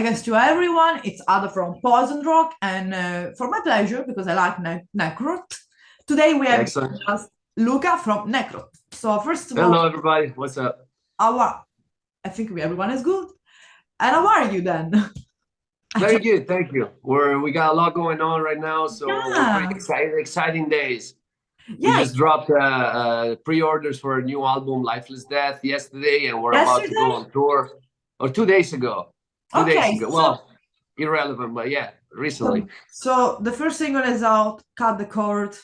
guess to everyone. It's Ada from Poison Rock, and for my pleasure, because I like NECROT, today we have just Luca from NECROT. So first of all, hello everybody, what's up? I think everyone is good. And how are you then? Very good, thank you. We got a lot going on right now, so we're very exciting days. We just dropped pre-orders for a new album, Lifeless Birth, yesterday, and we're about to go on tour. Or 2 days ago. 2 days ago. Well, irrelevant, but yeah, recently. So the first single is out, Cut the Cord,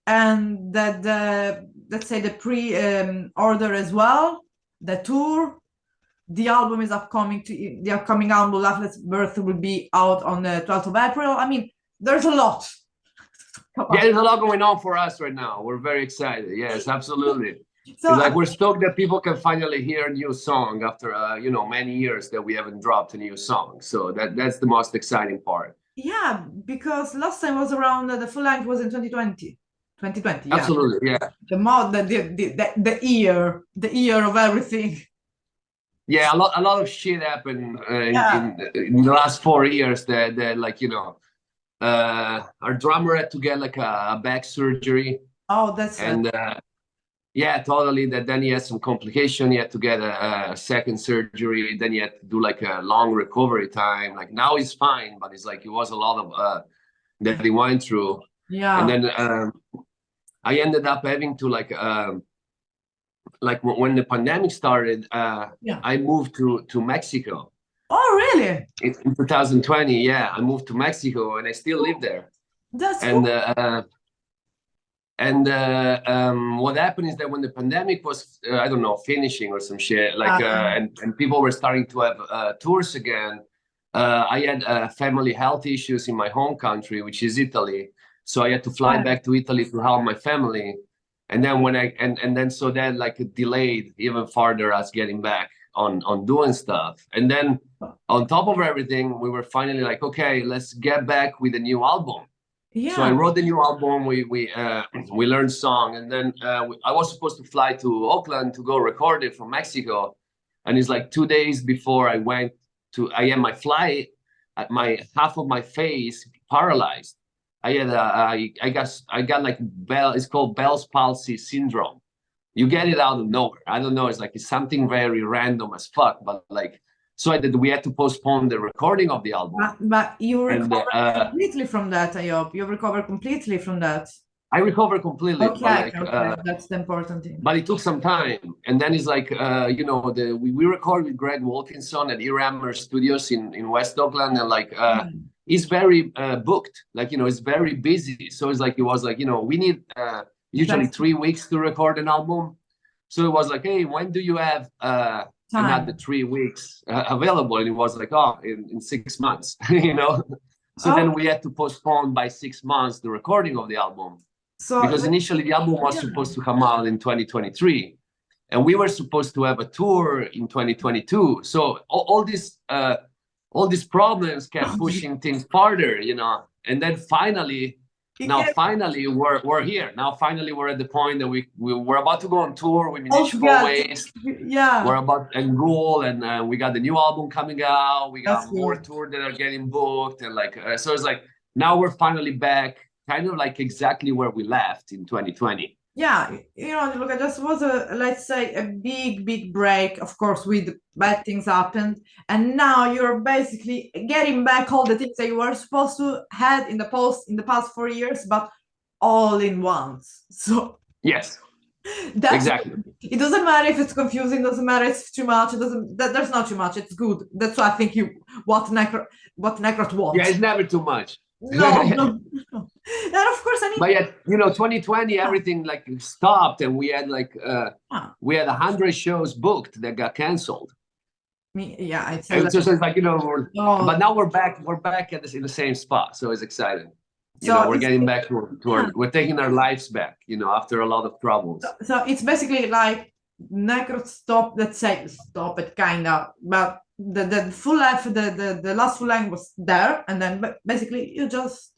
and let's say the pre-order as well, the tour. The album is upcoming. The upcoming album, Lifeless Birth, will be out on the 12th of April. I mean, there's a lot. Yeah, there's a lot going on for us right now. We're very excited. Yes, absolutely. So like we're stoked that people can finally hear a new song after you know, many years that we haven't dropped a new song. So that's the most exciting part. Yeah, because last time was around the full length was in 2020. 2020, yeah. Absolutely, yeah. The year of everything. Yeah, a lot of shit happened in the last 4 years that like, you know, our drummer had to get like a back surgery. Oh, that's yeah, totally. Then he had some complication. He had to get a second surgery. Then he had to do like a long recovery time. Like now he's fine, but it's like it was a lot of that he went through. Yeah. And then I ended up having to like when the pandemic started, I moved to Mexico. Oh, really? In 2020, yeah, I moved to Mexico and I still live there. That's cool. And what happened is that when the pandemic was, I don't know, finishing or some shit, like, and people were starting to have tours again, I had family health issues in my home country, which is Italy. So I had to fly back to Italy to help my family. And then when so that like it delayed even further us getting back on doing stuff. And then on top of everything, we were finally like, okay, let's get back with a new album. Yeah. So I wrote the new album. We learned song, and then I was supposed to fly to Oakland to go record it from Mexico, and it's like 2 days before I went to my flight. My half of my face paralyzed. I got like it's called Bell's palsy syndrome. You get it out of nowhere. I don't know. It's something very random as fuck, but like. So we had to postpone the recording of the album. But you recovered completely from that, I hope. You recovered completely from that. I recovered completely. Okay, that's the important thing. But it took some time. And then it's like, you know, we recorded with Greg Wilkinson at Earhammer Studios in West Oakland. And like, he's very booked. Like, you know, it's very busy. So it's like, it was like, you know, we need usually 3 weeks to record an album. So it was like, hey, when do you have... and had the 3 weeks available, and it was like, oh, in 6 months, you know. So then we had to postpone by 6 months the recording of the album, because initially the album was supposed to come out in 2023, and we were supposed to have a tour in 2022. So all these problems kept pushing things farther, you know. And then finally. Finally, we're here. Now, finally, we're at the point that we're about to go on tour with Municipal Waste. Yeah. We're about to enroll, and we got the new album coming out. We got more tours that are getting booked, and like so it's like now we're finally back, kind of like exactly where we left in 2020. Yeah, you know, look, it just was let's say a big break. Of course, with bad things happened, and now you're basically getting back all the things that you were supposed to had in the past 4 years, but all in once. So yes, exactly. It doesn't matter if it's confusing. Doesn't matter if it's too much. It doesn't. There's not too much. It's good. That's why I think what NECROT wants. Yeah, it's never too much. No. And of course, but yeah, you know, 2020, everything like stopped, and we had like we had 100 shows booked that got canceled. Yeah, it's like, you know, but now we're back in the same spot, so it's exciting. You know, we're getting back to we're taking our lives back, you know, after a lot of troubles. So it's basically like NECROT stopped. Let's say stop it, kind of, but. The full length, the last full length was there, and then basically you just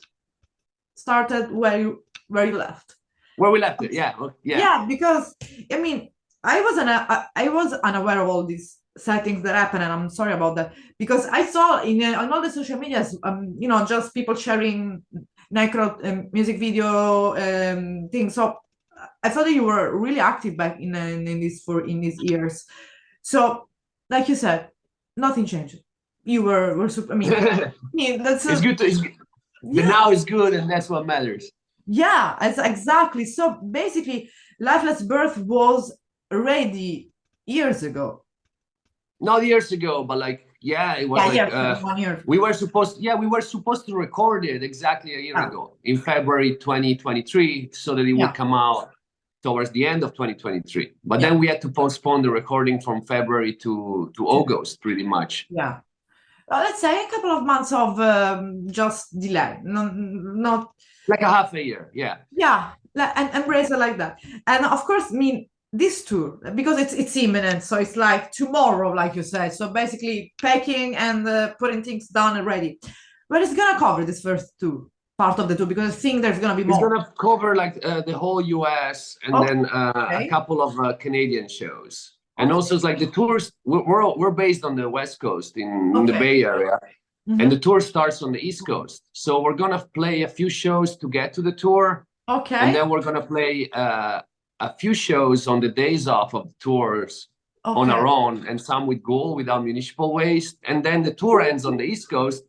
started where you left. Where we left it, yeah. Yeah, because I mean, I was unaware of all these settings that happen, and I'm sorry about that, because I saw on all the social medias, you know, just people sharing NECROT music video things. So I thought that you were really active back in these years. So, like you said, nothing changed. You were super. I mean that's it's good to. The now is good, and that's what matters. Yeah, exactly. So basically, Lifeless Birth was ready years ago. Not years ago, but like, yeah, it was like 1 year. we were supposed to record it exactly a year ago in February 2023, so that it would come out towards the end of 2023. But then we had to postpone the recording from February to August, pretty much. Yeah. Let's say a couple of months of just delay, not like a half a year. Yeah, and embrace it like that. And of course, I mean, this tour, because it's imminent, so it's like tomorrow, like you said. So basically packing and putting things down and ready. But it's gonna cover this first part of the tour, because I think there's gonna be more. It's gonna cover like the whole US and then a couple of Canadian shows. And also, it's like the tours, we're based on the West Coast in the Bay Area. And the tour starts on the East Coast. So we're going to play a few shows to get to the tour. And then we're going to play a few shows on the days off of the tours on our own, and some with Goal, without municipal waste. And then the tour ends on the East Coast.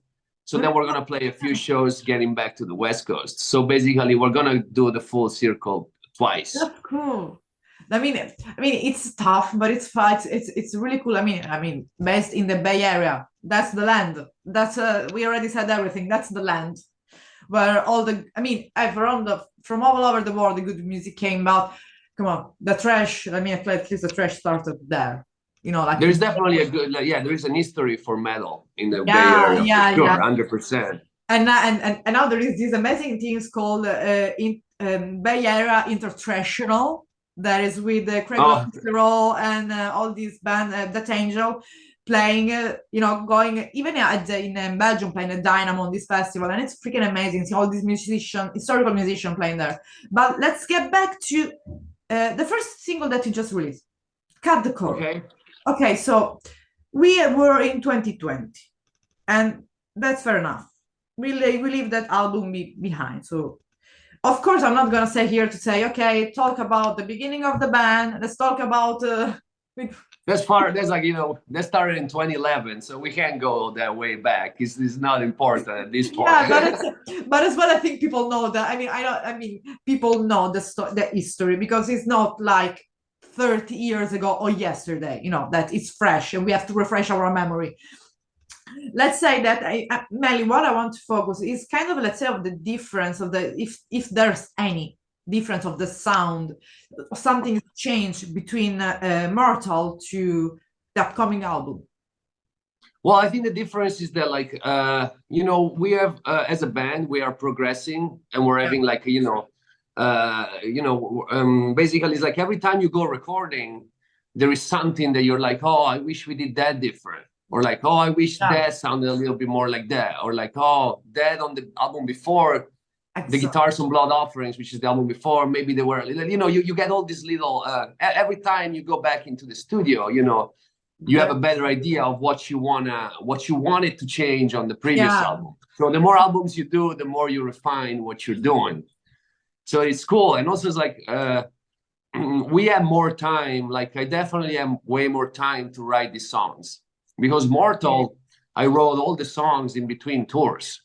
So then we're going to play a few shows getting back to the West Coast. So basically, we're going to do the full circle twice. That's cool. I mean, it's tough, but it's fun. It's really cool. I mean, based in the Bay Area, that's the land. That's we already said everything. That's the land where all the, I mean, from all over the world, the good music came out. Come on, the trash. I mean, at least the trash started there. You know, like there's definitely a good, there is an history for metal in the Bay Area, for sure, 100%. And now there is these amazing things called Bay Area International. That is with Craig Roll and all these bands, That Angel, playing, you know, going even in Belgium, playing a Dynamo on this festival, and it's freaking amazing. See all these historical musicians playing there. But let's get back to the first single that you just released, Cut the Cord. Okay, so we were in 2020, and that's fair enough. We leave that album behind. So of course, I'm not gonna say here to say, okay, talk about the beginning of the band. Let's talk about. That's like, you know, that started in 2011, so we can't go that way back. It's not important at this point. Yeah, but as well, I think people know that. I mean, people know the history, because it's not like 30 years ago or yesterday. You know, that it's fresh, and we have to refresh our memory. Let's say that mainly what I want to focus is kind of, let's say, of the difference of the, if there's any difference of the sound, something changed between Mortal to the upcoming album. Well, I think the difference is that, like, you know, we have as a band, we are progressing, and we're having like, basically it's like every time you go recording, there is something that you're like, oh, I wish we did that different. Or like, oh, I wish that sounded a little bit more like that. Or like, oh, that on the album before, the Guitars on Blood Offerings, which is the album before, maybe they were, you know, you get all these little, every time you go back into the studio, you know, you have a better idea of what you wanted to change on the previous album. So the more albums you do, the more you refine what you're doing. So it's cool. And also it's like, we have more time. Like, I definitely have way more time to write these songs. Because Mortal, I wrote all the songs in between tours.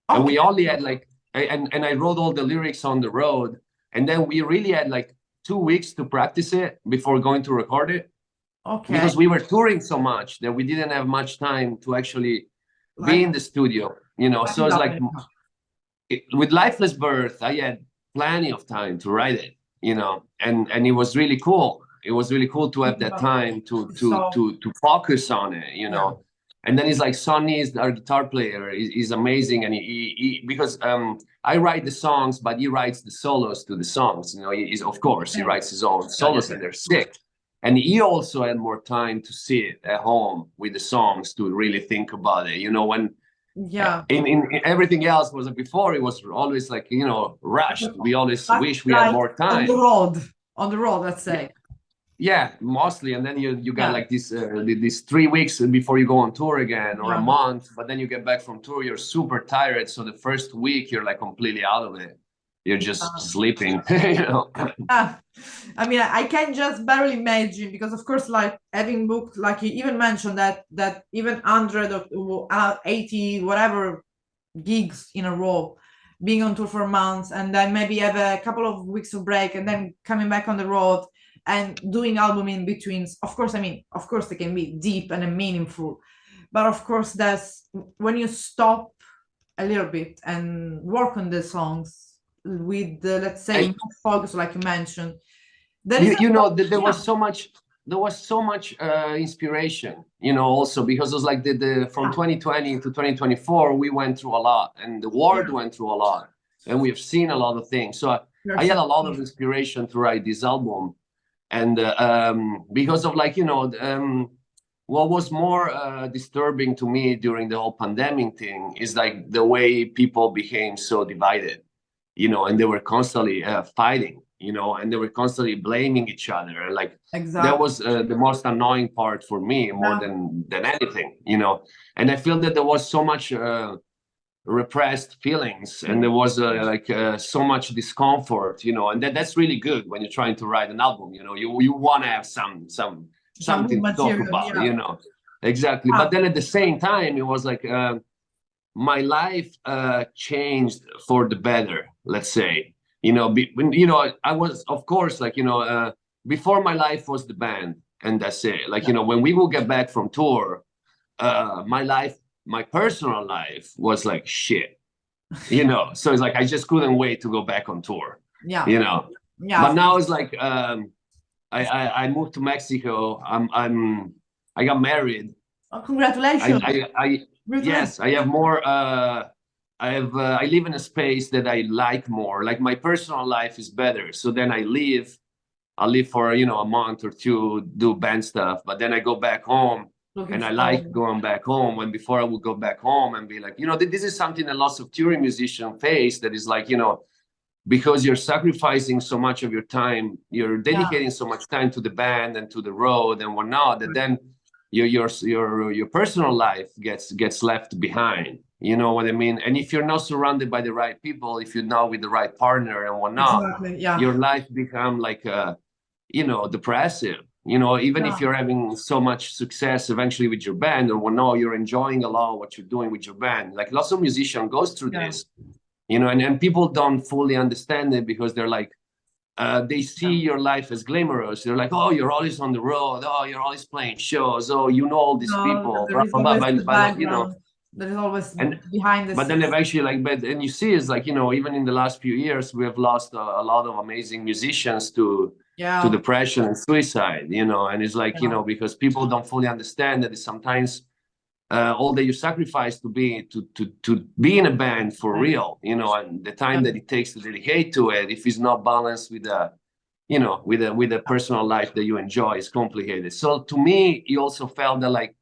And we only had like, and I wrote all the lyrics on the road. And then we really had like 2 weeks to practice it before going to record it. Because we were touring so much that we didn't have much time to actually be in the studio, you know. So it's like, with Lifeless Birth, I had plenty of time to write it, you know, and it was really cool. It was really cool to have that time to focus on it, you know. And then it's like Sonny is our guitar player. He's amazing, and he because I write the songs, but he writes the solos to the songs. You know, he writes his own solos, and they're sick. And he also had more time to sit at home with the songs to really think about it. You know, when in everything else was before, it was always like, you know, rushed. We always wish we had more time on the road. Let's say. Yeah, mostly, and then you got Yeah. like these 3 weeks before you go on tour again, or a Yeah. month. But then you get back from tour, you're super tired. So the first week you're like completely out of it. You're just sleeping, you know. I mean, I can just barely imagine, because of course, like having booked, like you even mentioned that even 100 or 80 whatever gigs in a row, being on tour for months, and then maybe have a couple of weeks of break, and then coming back on the road and doing album in between. Of course, I mean, of course they can be deep and meaningful, but of course that's when you stop a little bit and work on the songs with the, let's say, And focus, like you mentioned. There is you know, there yeah. was so much inspiration, you know, also because it was like the from 2020 to 2024 we went through a lot, and the world went through a lot, and we've seen a lot of things. So I had a lot of inspiration to write this album. And because of, like, you know, what was more disturbing to me during the whole pandemic thing is like the way people became so divided, you know, and they were constantly fighting, you know, and they were constantly blaming each other. Like that was the most annoying part for me, more than anything, you know. And I feel that there was so much repressed feelings, and there was so much discomfort, you know, and that's really good when you're trying to write an album. You know, you want to have something to talk about, you know. Exactly. But then at the same time, it was like my life changed for the better, let's say. You know, you know, I was, of course, like, you know, before my life was the band, and that's it. Like, you know, when we will get back from tour, my personal life was like shit, you know. So it's like I just couldn't wait to go back on tour, you know. But now it's like I moved to Mexico. I got married. Congratulations. Yes, I have more. I live in a space that I like more. Like my personal life is better. So then I live for, you know, a month or two, do band stuff, but then I go back home. And I like going back home, when before I would go back home and be like, you know, this is something that lots of touring musicians face, that is like, you know, because you're sacrificing so much of your time, you're dedicating so much time to the band and to the road and whatnot, that then your personal life gets left behind. You know what I mean? And if you're not surrounded by the right people, if you're not with the right partner and whatnot, your life become like you know, depressive. You know, even if you're having so much success eventually with your band or whatnot, you're enjoying a lot what you're doing with your band. Like lots of musicians goes through this, you know, and people don't fully understand it, because they're like, they see your life as glamorous. They're like, oh, you're always on the road. Oh, you're always playing shows. Oh, you know all these people. There is always the background. There is always behind the scenes. But then eventually, like, and you see, it's like, you know, even in the last few years, we have lost a lot of amazing musicians to depression and suicide, you know. And it's like, you know, because people don't fully understand that sometimes all that you sacrifice to be in a band for real, you know, and the time that it takes to dedicate to it, if it's not balanced with a, you know, with a personal life that you enjoy, is complicated. So to me, you also felt that, like,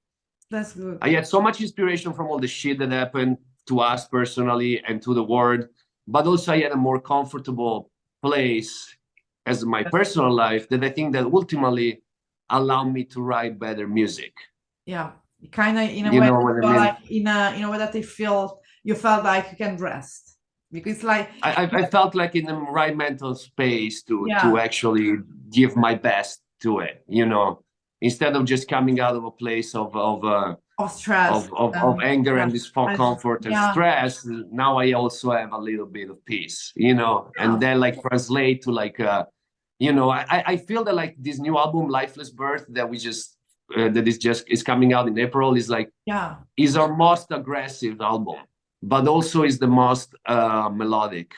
that's good. I had so much inspiration from all the shit that happened to us personally and to the world, but also I had a more comfortable place as my personal life, that I think that ultimately allowed me to write better music. Yeah, kind of in a way, like in a way that you felt like you can rest, because like I felt like in the right mental space to actually give my best to it, you know, instead of just coming out of a place of stress, of anger and discomfort and stress. Now I also have a little bit of peace, you know, and then like translate to like you know, I feel that like this new album, Lifeless Birth, that we just is coming out in April, is like is our most aggressive album, but also is the most melodic,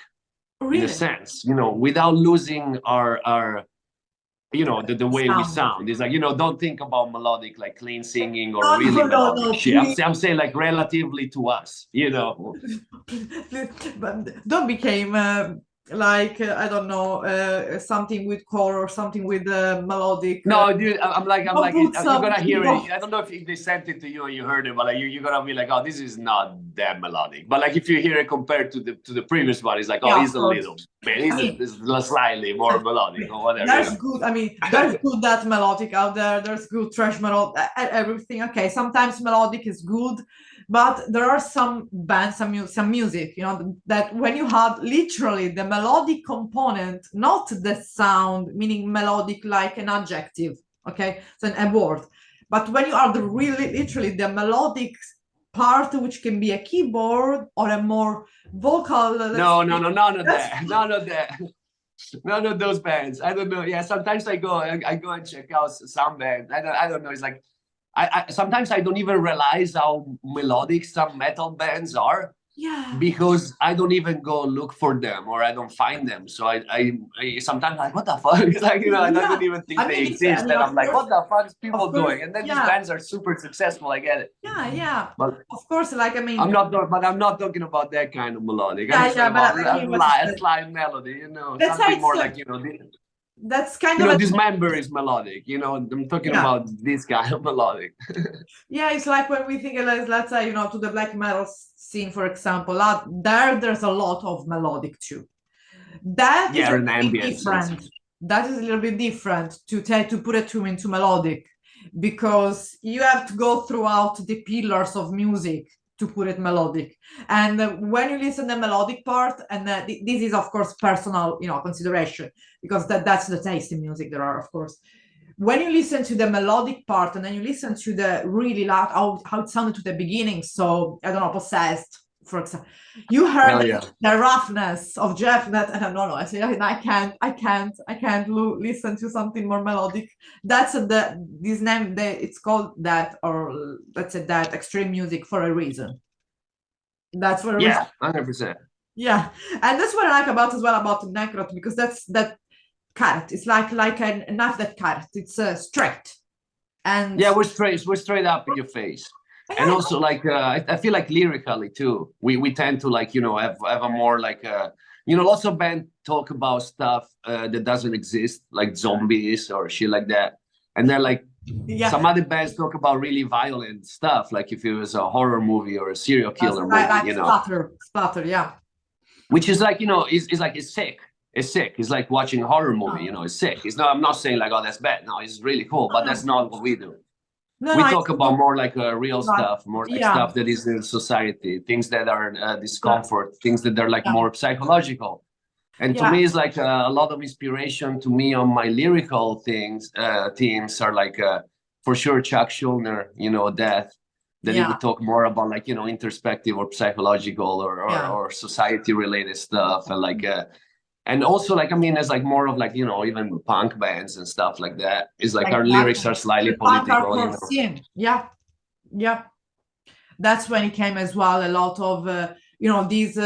in a sense, you know, without losing our you know, the way we sound. Is like, you know, don't think about melodic like clean singing or really melodic shit. I'm saying like relatively to us, you know. But don't become like I don't know, something with core or something with melodic. No, dude, I'm like, Don't put you're gonna hear it. keyboard. I don't know if they sent it to you and you heard it, but like you're gonna be like, oh, this is not that melodic. But like if you hear it compared to the previous one, it's like, oh, Yeah, he's of a course. little bit, I mean, he's slightly more melodic or whatever. there's good. I mean, there's good that melodic out there. There's good trash melodic, everything. Okay, sometimes melodic is good, but there are some bands, some music, you know, that when you have literally the melodic component, not the sound, meaning melodic like an adjective. Okay, so a word, but when you are the really literally the melodic part, which can be a keyboard or a more vocal. No, none of that. None of that. None of those bands. I don't know. Yeah, sometimes I go and check out some bands. I don't know. It's like I sometimes I don't even realize how melodic some metal bands are. Yeah. Because I don't even go look for them or I don't find them. So I sometimes like, what the fuck? It's like, you know, I don't even think they exist. And I'm like, what the fuck is people doing? And then these bands are super successful. I get it. Yeah. But of course, like I mean, I'm not talking about that kind of melodic. Yeah, I'm talking about but I mean, a slight melody, you know, that's something more like, you know, that's kind you of know, this member is melodic. You know, I'm talking about this kind of melodic. Yeah, it's like when we think, let's say, you know, to the black metal scene, for example, there's a lot of melodic too. That is a bit different. That is a little bit different to put a tune into melodic, because you have to go throughout the pillars of music to put it melodic. And when you listen to the melodic part, and this is of course personal, you know, consideration, because that's the taste in music. There are, of course, when you listen to the melodic part and then you listen to the really loud, how it sounded to the beginning, so I don't know, Possessed, for example, you heard the roughness of Jeff Net, and no, I say I can't listen to something more melodic. That's this name, it's called that, or let's say that extreme music for a reason. That's for a reason. 100%. Yeah, and that's what I like about as well about NECROT, because that's that cut. It's like a knife that cut. It's straight. And yeah, we're straight up in your face. And also, like, I feel like lyrically too, we tend to, like, you know, have a more like you know, lots of bands talk about stuff that doesn't exist, like zombies or shit like that. And then like some other bands talk about really violent stuff, like if it was a horror movie or a serial killer movie, like you know, splatter, yeah. Which is like, you know, is like, it's sick. It's sick. It's like watching a horror movie, you know, it's sick. It's not, I'm not saying like, oh, that's bad. No, it's really cool, but that's not what we do. We talk about more like real stuff, more like stuff that is in society, things that are discomfort, things that are like more psychological. And to me, it's like a lot of inspiration to me on my lyrical themes are like, for sure, Chuck Schuldiner, you know, Death, that he would talk more about like, you know, introspective or psychological or society related stuff. And like, and also, like, I mean, it's like more of like, you know, even punk bands and stuff like that. It's like our lyrics are slightly political. You know? Yeah. That's when it came as well. A lot of, you know, these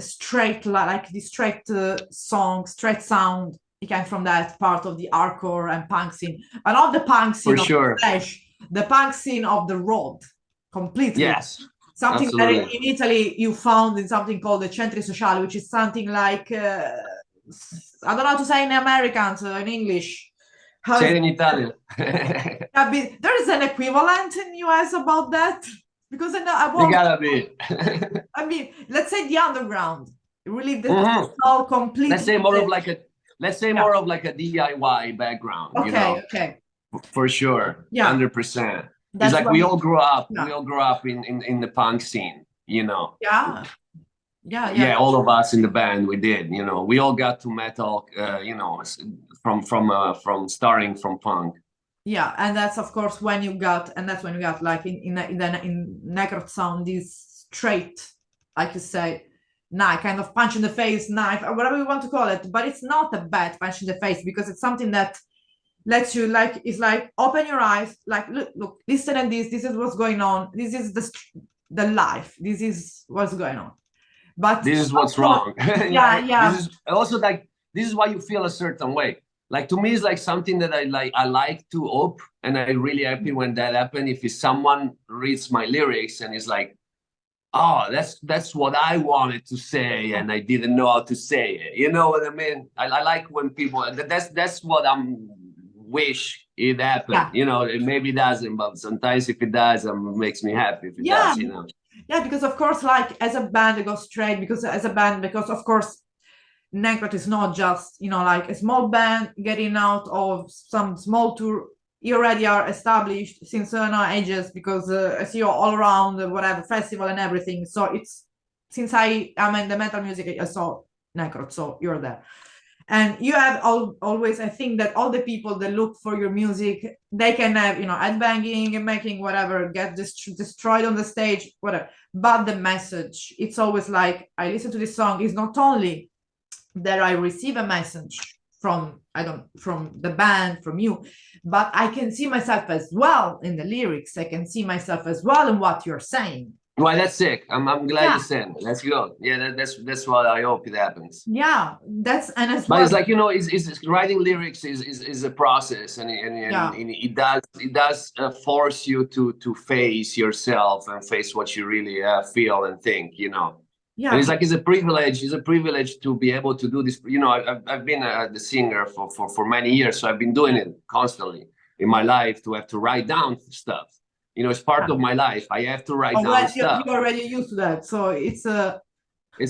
straight, like the straight song, straight sound. It came from that part of the hardcore and punk scene. But not the punk scene of the flesh, the punk scene of the road, completely. Yes. Something absolutely. that in Italy you found in something called the centri sociali, which is something like, I don't know how to say in Americans, in English. Say it in Italian. There is an equivalent in US about that, because I know There gotta be. I mean, let's say the underground. Really, the all completely. Let's say more of like a DIY background. Okay, you know? Okay. For sure. Yeah. 100%. It's like we all grew up. We all grew up in the punk scene. You know. Yeah, all of us in the band, we did, you know, we all got to metal, you know, from starting from punk. Yeah, and that's of course when you got like in NECROT sound, this straight, like you say, knife, kind of punch in the face, knife, or whatever you want to call it. But it's not a bad punch in the face, because it's something that lets you, like, it's like open your eyes, like look, listen, and this is what's going on. This is the life. This is what's going on. But this is what's wrong. Yeah. This is also like, this is why you feel a certain way. Like, to me, it's like something that I like to hope, and I'm really happy when that happens. If someone reads my lyrics and is like, oh, that's what I wanted to say, and I didn't know how to say it. You know what I mean? I like when people, that's what I'm wish it happened. Yeah. You know, it maybe doesn't, but sometimes if it does, it makes me happy if it does, you know. Yeah, because of course, like as a band, it goes straight because of course, NECROT is not just, you know, like a small band getting out of some small tour. You already are established since ages because I see you all around whatever festival and everything. So it's since I am in the metal music, I saw NECROT, so you're there. And you have always, I think that all the people that look for your music, they can have, you know, headbanging and making whatever, get destroyed on the stage, whatever. But the message, it's always like, I listen to this song, is not only that I receive a message from the band, from you, but I can see myself as well in the lyrics. I can see myself as well in what you're saying. Well, that's sick. I'm glad you said it. That's good. Yeah, that's what I hope it happens. Yeah, that's and as but well. It's like, you know, it's writing lyrics is a process, and it does force you to face yourself and face what you really feel and think, you know. Yeah. And it's like it's a privilege to be able to do this. You know, I've been the singer for many years, so I've been doing it constantly in my life, to have to write down stuff. You know, it's part of my life. I have to write down stuff. You're already used to that, so it's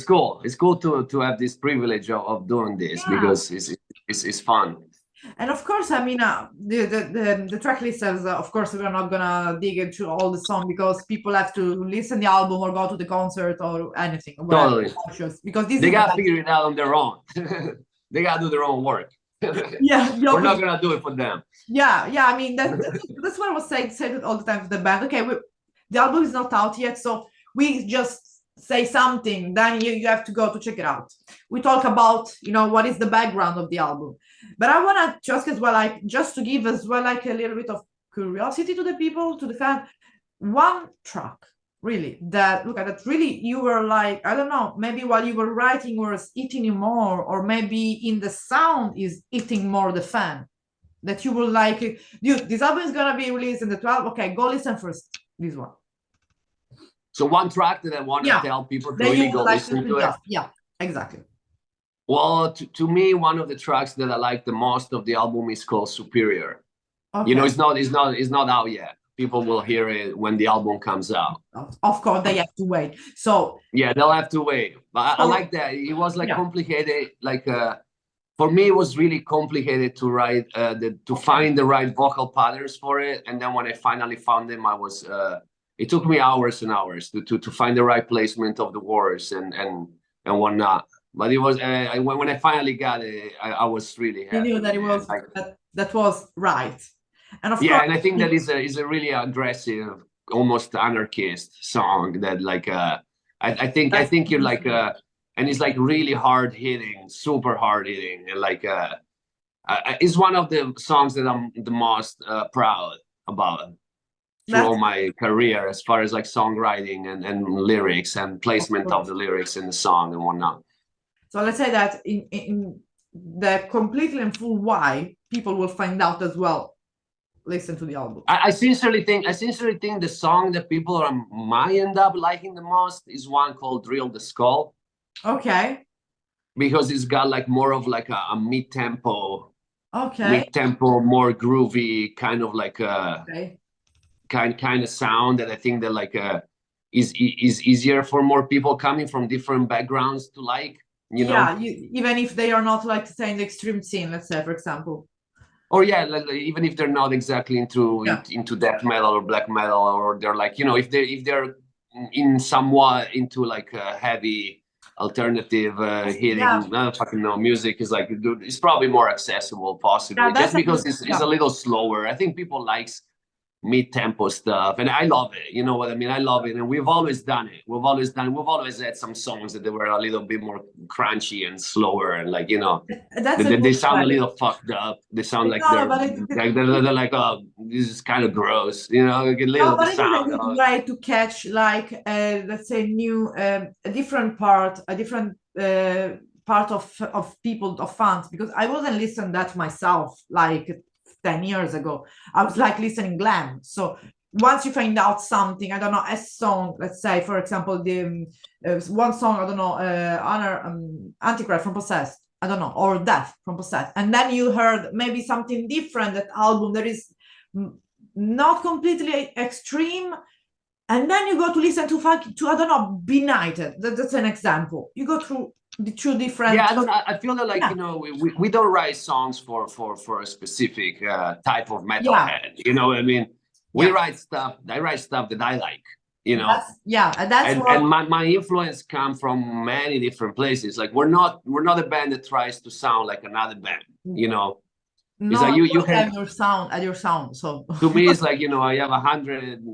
cool. It's cool to have this privilege of doing this, because it's fun. And of course, I mean, the track listers, of course, we're not gonna dig into all the song because people have to listen the album or go to the concert or anything. Totally. Because they gotta figure it out on their own. They gotta do their own work. We're not gonna do it for them. Yeah. I mean, that's what I was saying it all the time to the band. Okay, the album is not out yet, so we just say something, then you have to go to check it out. We talk about, you know, what is the background of the album. But I want to ask as well, like, just to give as well, like, a little bit of curiosity to the people, to the fan, one track, really, that, Luca, that really you were like, I don't know, maybe while you were writing was eating you more, or maybe in the sound is eating more the fan, that you were like, dude, this album is going to be released in the 12th, okay, go listen first, this one. So one track that I want to tell people to really go listen to it. Yeah, exactly. Well, to me, one of the tracks that I like the most of the album is called Superior. Okay. You know, it's not out yet. People will hear it when the album comes out. Of course, they have to wait. So yeah, they'll have to wait. But I like that. It was like complicated. Like for me, it was really complicated to write, to find the right vocal patterns for it. And then when I finally found them, I was. It took me hours and hours to find the right placement of the words and whatnot. But it was when I finally got it, I was really happy. You knew that it was like, that was right. And of course, and I think that is a really aggressive, almost anarchist song that like I think you're like and it's like really hard hitting, super hard hitting, and like it's one of the songs that I'm the most proud about through my career, as far as like songwriting and lyrics and placement of the lyrics in the song and whatnot. So let's say that in the completely and full why, people will find out as well. Listen to the album. I sincerely think the song that people might end up liking the most is one called Drill the Skull. Okay. Because it's got like more of like a mid-tempo. Okay. Mid-tempo, more groovy, kind of like a kind of sound that I think that like is easier for more people coming from different backgrounds to like. You know? Even if they are not, like, say, in the extreme scene, let's say, for example. Or like, even if they're not exactly into death metal or black metal, or they're like, you know, if they're in somewhat into like heavy alternative hitting, fucking no, music is like, it's probably more accessible, possibly, just because it's a little slower. I think people likes mid-tempo stuff, and I love it. You know what I mean? I love it, and we've always done it. We've always had some songs that they were a little bit more crunchy and slower, and like, you know, they sound a little fucked up. They sound like they're like, oh, this is kind of gross. You know, like a little sound. But try to catch like let's say a different part of people, of fans, because I wasn't listening that myself like 10 years ago. I was like listening glam. So once you find out something, I don't know, a song, let's say, for example, the one song, I don't know, Antichrist from Possessed, I don't know, or Death from Possessed, and then you heard maybe something different, that album that is not completely extreme, and then you go to listen to I don't know, Benighted. That's an example. You go through the two different. Yeah, I feel that, like, you know, we don't write songs for a specific type of metalhead. You know what I mean? We write stuff. I write stuff that I like. You know. And my influence comes from many different places. Like, we're not a band that tries to sound like another band. You know. No, it's like you can your sound. So to me, it's like, you know, I have 100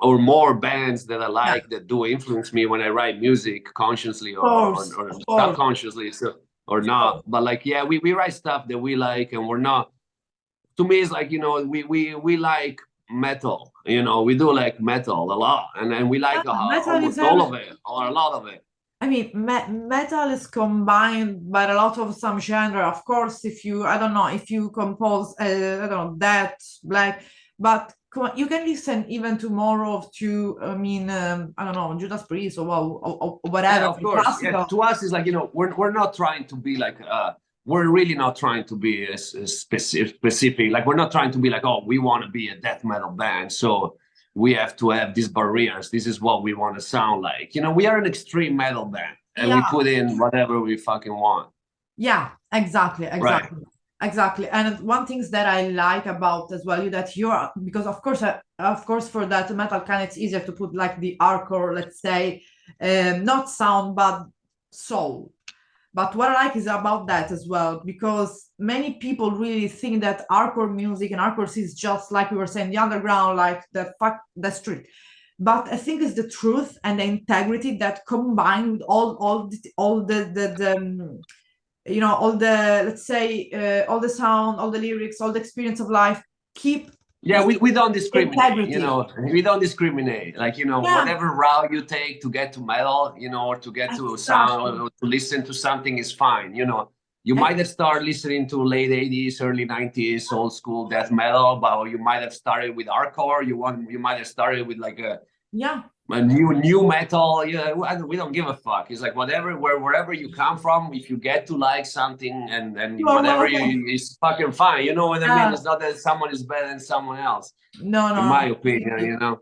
or more bands that I like, that do influence me when I write music, consciously or subconsciously, or not. But like, yeah, we write stuff that we like, and we're not. To me, it's like, you know, we like metal. You know, we do like metal a lot, and we like almost all of it, or a lot of it. I mean, metal is combined by a lot of some genre. Of course, if you, I don't know, if you compose, I don't know, that, black, but you can listen even to more of I mean, I don't know, Judas Priest or whatever. Yeah, of course. Yeah, to us, it's like, you know, we're not trying to be like, we're really not trying to be a specific. Like, we're not trying to be like, oh, we want to be a death metal band, so we have to have these barriers. This is what we want to sound like. You know, we are an extreme metal band, and we put in whatever we fucking want. Yeah, exactly. Right. Exactly. And one thing that I like about as well, that you're, because of course for that metal kind, it's easier to put like the hardcore, let's say, not sound, but soul. But what I like is about that as well, because many people really think that hardcore music and hardcore is just, like we were saying, the underground, like the street. But I think it's the truth and the integrity that combined with all the you know, all the, let's say, all the sound, all the lyrics, all the experience of life, keep. Yeah, we don't discriminate. Integrity. You know, we don't discriminate. Like, you know, whatever route you take to get to metal, you know, or to get to sound, or to listen to something is fine. You know, you might have started listening to late 80s, early 90s, old school death metal, but you might have started with hardcore. You might have started with like a new metal. Yeah, we don't give a fuck. It's like wherever you come from, if you get to like something, and whatever is fucking fine. You know what I mean? It's not that someone is better than someone else. No, in my opinion, you know.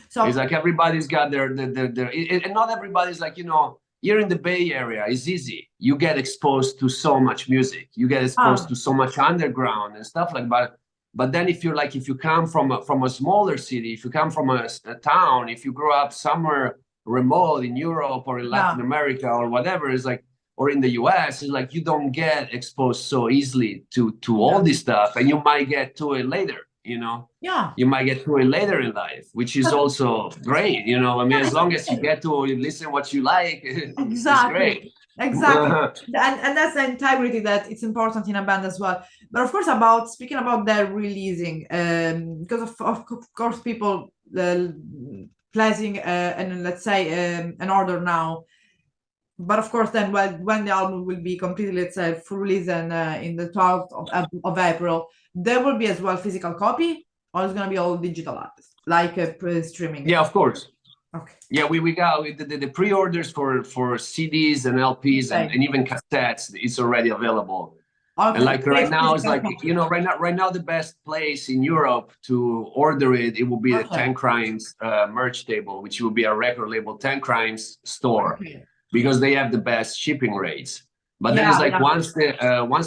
So it's like everybody's got their and not everybody's like, you know, here in the Bay Area, it's easy. You get exposed to so much music. You get exposed to so much underground and stuff like that. But then if you come from a smaller city, if you come from a town, if you grow up somewhere remote in Europe or in Latin America or whatever, it's like, or in the US, it's like you don't get exposed so easily to all this stuff, and you might get to it later, you know? Yeah. You might get to it later in life, which is also great, you know? I mean, as long as you get to listen what you like, it's great. Exactly. and that's the integrity that it's important in a band as well. But of course, speaking about their releasing, because of course people placing and let's say an order now, but of course then when the album will be completely, let's say, full release, and in the 12th of April, there will be as well physical copy, or it's going to be all digitalized, like streaming? Yeah, of course. Okay. Yeah, we got the pre-orders for CDs and LPs and even cassettes. It's already available. Okay. And like right now, it's like, you know, right now the best place in Europe to order it will be the 10 Crimes merch table, which will be a record label 10 Crimes store, because they have the best shipping rates. But then it's like once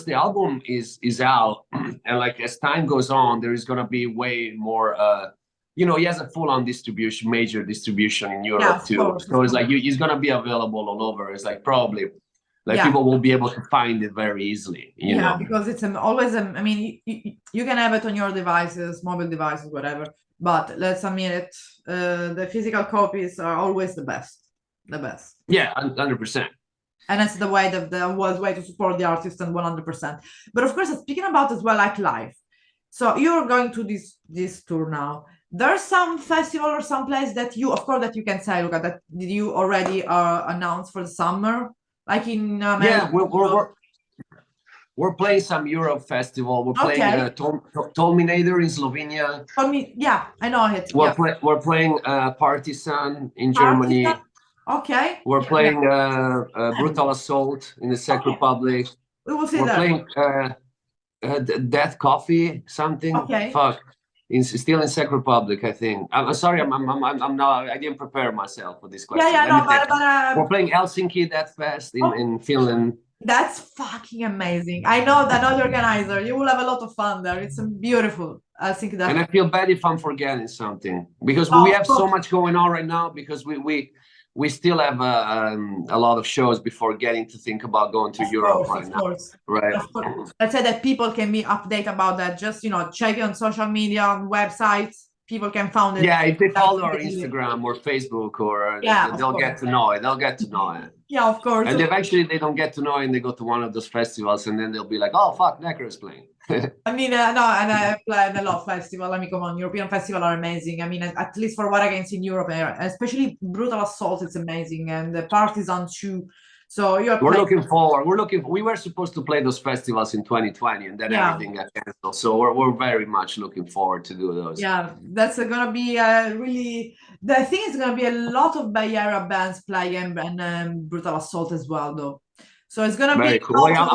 the album is out, and like as time goes on, there is gonna be way more. You know, he has a full-on distribution, major distribution in Europe too. So it's like it's gonna be available all over. It's like probably like people will be able to find it very easily. You know, because it's always I mean, you can have it on your devices, mobile devices, whatever. But let's admit it, the physical copies are always the best. The best. Yeah, 100%. And that's the way way to support the artist, and 100%. But of course, speaking about as well, like live. So you're going to this tour now. There's some festival or some place that you, of course, that you can say, Luca, that did you already announce for the summer, like in America? Yeah, we're playing some Europe festival. We're playing Tolminator in Slovenia. Yeah, I know it. We're playing Partisan in Germany. Okay. We're playing Brutal Assault in the Czech Republic. We will see we're that. playing Death Coffee something. Okay. Fuck. Still in Czech Republic, I think. I'm sorry, I'm not. I didn't prepare myself for this question. Yeah, no, but we're playing Helsinki Death Fest in Finland. That's fucking amazing. I know that other organizer. You will have a lot of fun there. It's beautiful. I think that. And I feel bad if I'm forgetting something because we have so much going on right now. Because we still have a lot of shows before getting to think about going to Europe right now. Right. Let's say that people can be updated about that. Just check it on social media, on websites. People can find it. Yeah, if they follow our Instagram or Facebook, or they'll get to know it. They'll get to know it. Yeah, of course. And eventually they don't get to know it and they go to one of those festivals and then they'll be like, oh, fuck, NECROT's playing. I mean, no, and I played a lot of festivals. I mean, come on, European festivals are amazing. I mean, at least for what I can see in Europe, especially Brutal Assault, it's amazing. And the Partisan too. So we're looking forward. We were supposed to play those festivals in 2020 and then everything got canceled. So we're very much looking forward to do those. Yeah, that's gonna be really. I think it's gonna be a lot of Bay Area bands playing and Brutal Assault as well, though. So it's gonna very be cool. Well,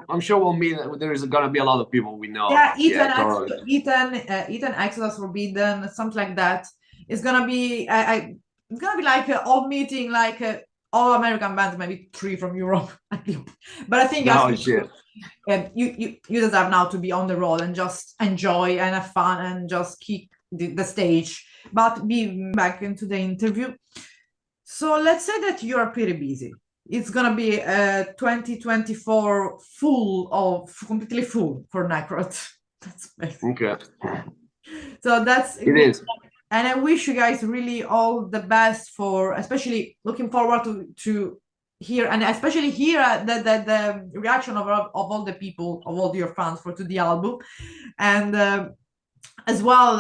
I'm sure we'll meet. There is gonna be a lot of people we know. Yeah, Ethan, Exodus Forbidden, something like that. It's gonna be. It's gonna be like an old meeting, like all American bands, maybe 3 from Europe. But I think you deserve now to be on the road and just enjoy and have fun and just keep the stage. But be back into the interview. So let's say that you are pretty busy. It's gonna be 2024 completely full for NECROT. That's amazing. Okay. So it is. And I wish you guys really all the best for, especially looking forward to hear, and especially hear the reaction of all the people, of all your fans to the album, and as well,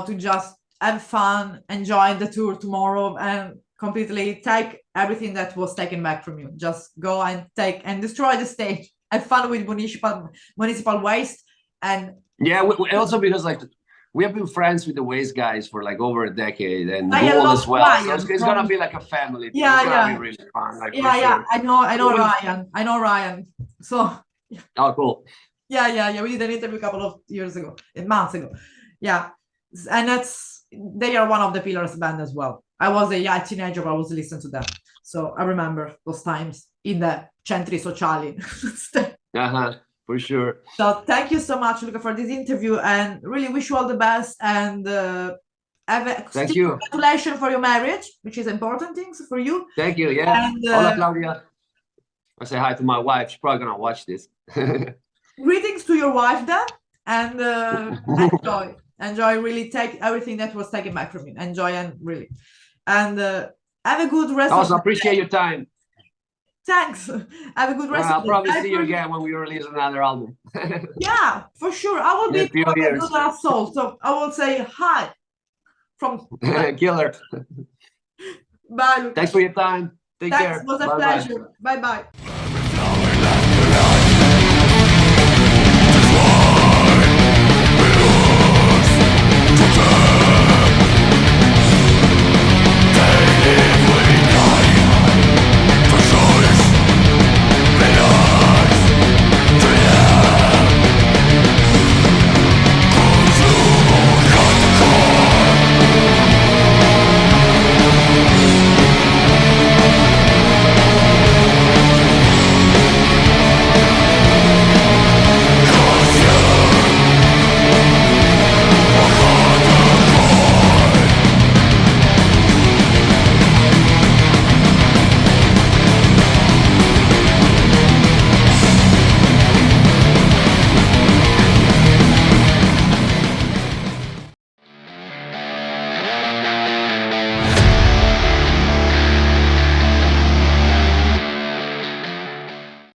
to just have fun, enjoy the tour tomorrow, and completely take everything that was taken back from you. Just go and take and destroy the stage. Have fun with municipal waste, and also because we have been friends with the Waste guys for over a decade, and Gold as well. So it's gonna be like a family. Yeah, it's gonna be really fun. Sure. I know Ryan. I know Ryan. So. Oh, cool. Yeah. We did an interview a couple of months ago. Yeah, and they are one of the Pillars band as well. I was a teenager, but I was listening to them, so I remember those times in the centri sociali. For sure. So thank you so much, Luca, for this interview, and really wish you all the best. And thank you. Congratulations for your marriage, which is important things for you. Thank you. Yeah. And, hola, Claudia. I say hi to my wife. She's probably gonna watch this. Greetings to your wife, then, and enjoy. Really take everything that was taken back from you. Enjoy and have a good rest. Also, appreciate your time. Thanks. Have a good rest. I'll probably see you again when we release another album. Yeah, for sure. I will be Brutal Assault, so I will say hi from Killer. Bye, Luca. Thanks for your time. Take care. It was a pleasure. Bye.